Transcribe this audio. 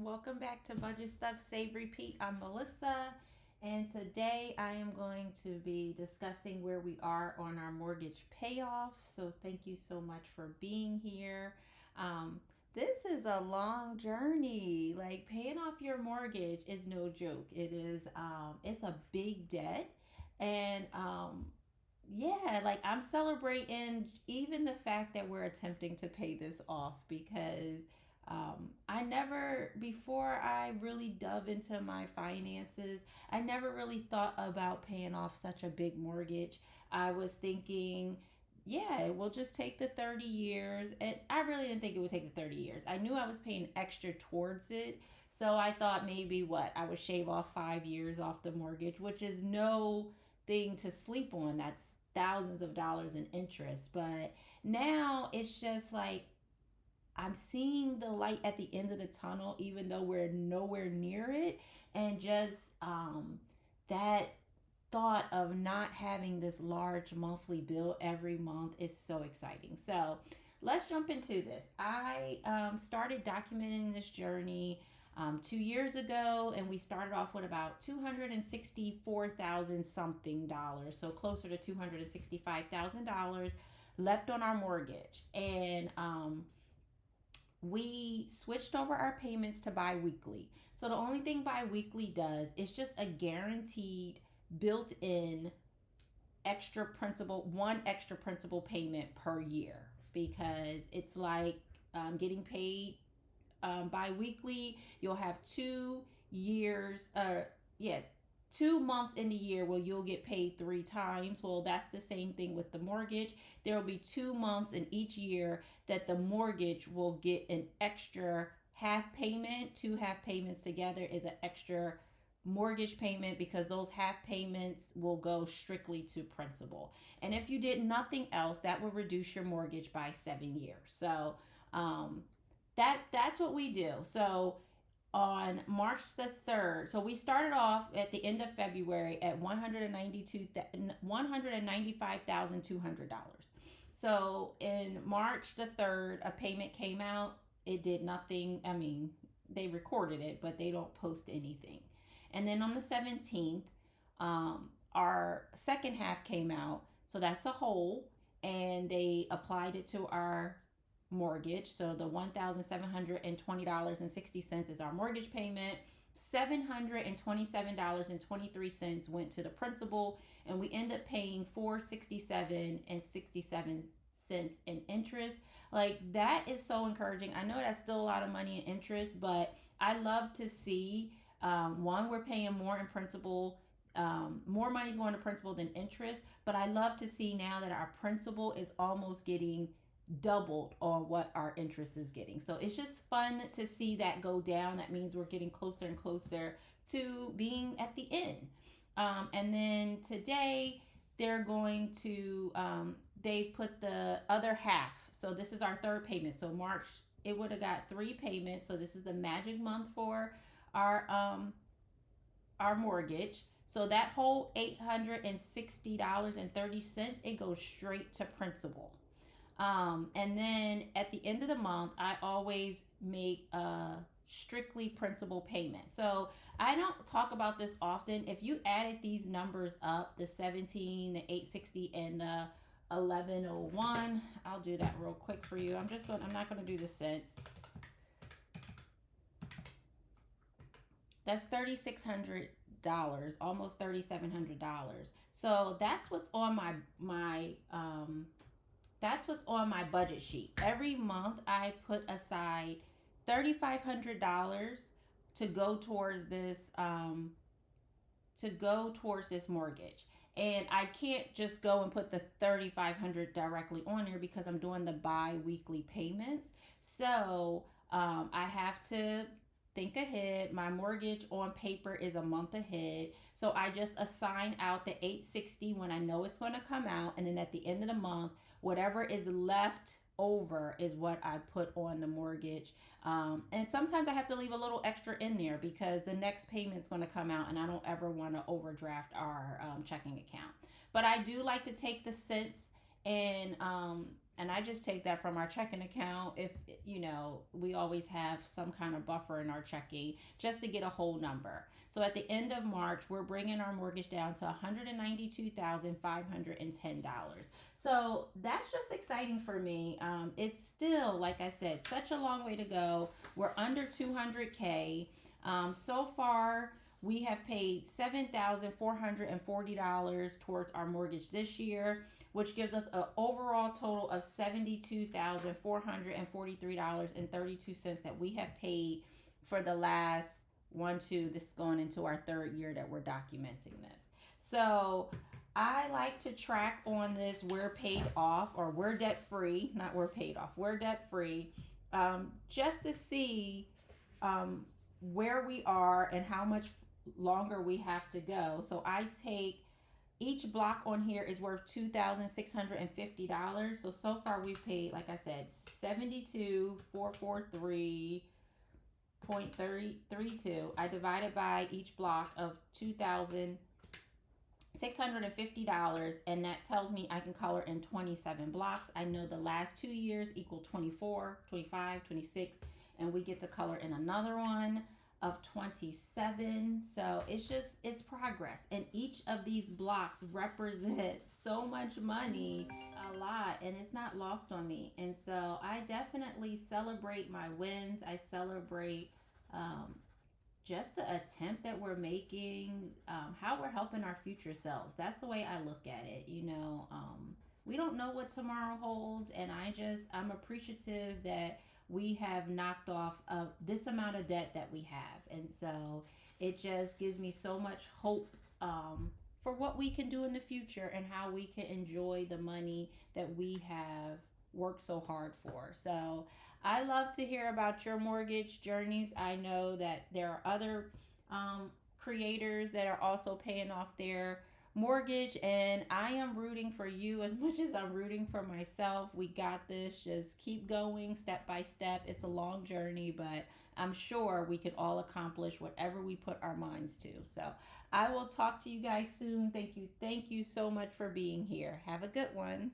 Welcome back to Budget Stuff Save Repeat. I'm Melissa, and today I am going to be discussing where we are on our mortgage payoff. So, thank you so much for being here. Um, this is a long journey. Like paying off your mortgage is no joke. It's a big debt, and yeah, like I'm celebrating even the fact that we're attempting to pay this off because I never, before I really dove into my finances, I never really thought about paying off such a big mortgage. I was thinking, yeah, it will just take the 30 years. And I really didn't think it would take the 30 years. I knew I was paying extra towards it. So I thought maybe I would shave off 5 years off the mortgage, which is no thing to sleep on. That's thousands of dollars in interest. But now it's just like I'm seeing the light at the end of the tunnel, even though we're nowhere near it. And just that thought of not having this large monthly bill every month is so exciting. So let's jump into this. I started documenting this journey 2 years ago, and we started off with about 264,000 something dollars, so closer to $265,000 left on our mortgage. And we switched over our payments to biweekly. So the only thing biweekly does is just a guaranteed built in one extra principal payment per year, because it's like getting paid biweekly. You'll have 2 years, yeah, 2 months in the year where you'll get paid 3 times. Well, that's the same thing with the mortgage. There will be 2 months in each year that the mortgage will get an extra half payment. Two half payments together is an extra mortgage payment, because those half payments will go strictly to principal. And if you did nothing else, that will reduce your mortgage by 7 years. So that's what we do. So on March the 3rd, so we started off at the end of February at $195,200. So in March the 3rd, a payment came out. It did nothing. I mean, they recorded it, but they don't post anything. And then on the 17th, our second half came out. So that's a whole. And they applied it to our mortgage. So the $1,720.60 is our mortgage payment. $727.23 went to the principal, and we end up paying $467.67 in interest. Like, that is so encouraging. I know that's still a lot of money in interest, but I love to see one, we're paying more in principal. More money's going to principal than interest, but I love to see now that our principal is almost getting doubled on what our interest is getting. So it's just fun to see that go down. That means we're getting closer and closer to being at the end. And then today they're going to, they put the other half. So this is our third payment. So March, it would have got 3 payments. So this is the magic month for our mortgage. So that whole $860.30, it goes straight to principal. And then at the end of the month, I always make a strictly principal payment. So I don't talk about this often. If you added these numbers up, the 17, the 860, and the 1101, I'll do that real quick for you. I'm not going to do the cents. That's $3,600, almost $3,700. So that's what's on my budget sheet. Every month I put aside $3,500 to go towards this mortgage. And I can't just go and put the $3,500 directly on there because I'm doing the bi-weekly payments. So I have to think ahead. My mortgage on paper is a month ahead. So I just assign out the $860 when I know it's going to come out. And then at the end of the month, whatever is left over is what I put on the mortgage. And sometimes I have to leave a little extra in there because the next payment is going to come out and I don't ever want to overdraft our checking account. But I do like to take the cents and And I just take that from our checking account. If, we always have some kind of buffer in our checking just to get a whole number. So at the end of March, we're bringing our mortgage down to $192,510. So that's just exciting for me. It's still, like I said, such a long way to go. We're under 200K. So far, we have paid $7,440 towards our mortgage this year, which gives us an overall total of $72,443.32 that we have paid for the last this is going into our third year that we're documenting this. So I like to track on this. We're paid off, or we're debt free, not we're paid off. We're debt free, just to see where we are and how much longer we have to go. So I take each block on here is worth $2,650. So far we've paid, like I said, 72,443.32. I divided by each block of $2,650, and that tells me I can color in 27 blocks. I know the last 2 years equal 24, 25, 26, and we get to color in another one of 27. So it's progress, and each of these blocks represents so much money, a lot, and it's not lost on me. And so I definitely celebrate my wins. I celebrate just the attempt that we're making, how we're helping our future selves. That's the way I look at it. We don't know what tomorrow holds, and I'm appreciative that we have knocked off this amount of debt that we have. And so it just gives me so much hope for what we can do in the future and how we can enjoy the money that we have worked so hard for. So I love to hear about your mortgage journeys. I know that there are other creators that are also paying off their mortgage, and I am rooting for you as much as I'm rooting for myself. We got this. Just keep going step by step. It's a long journey, but I'm sure we can all accomplish whatever we put our minds to. So I will talk to you guys soon. Thank you so much for being here. Have a good one.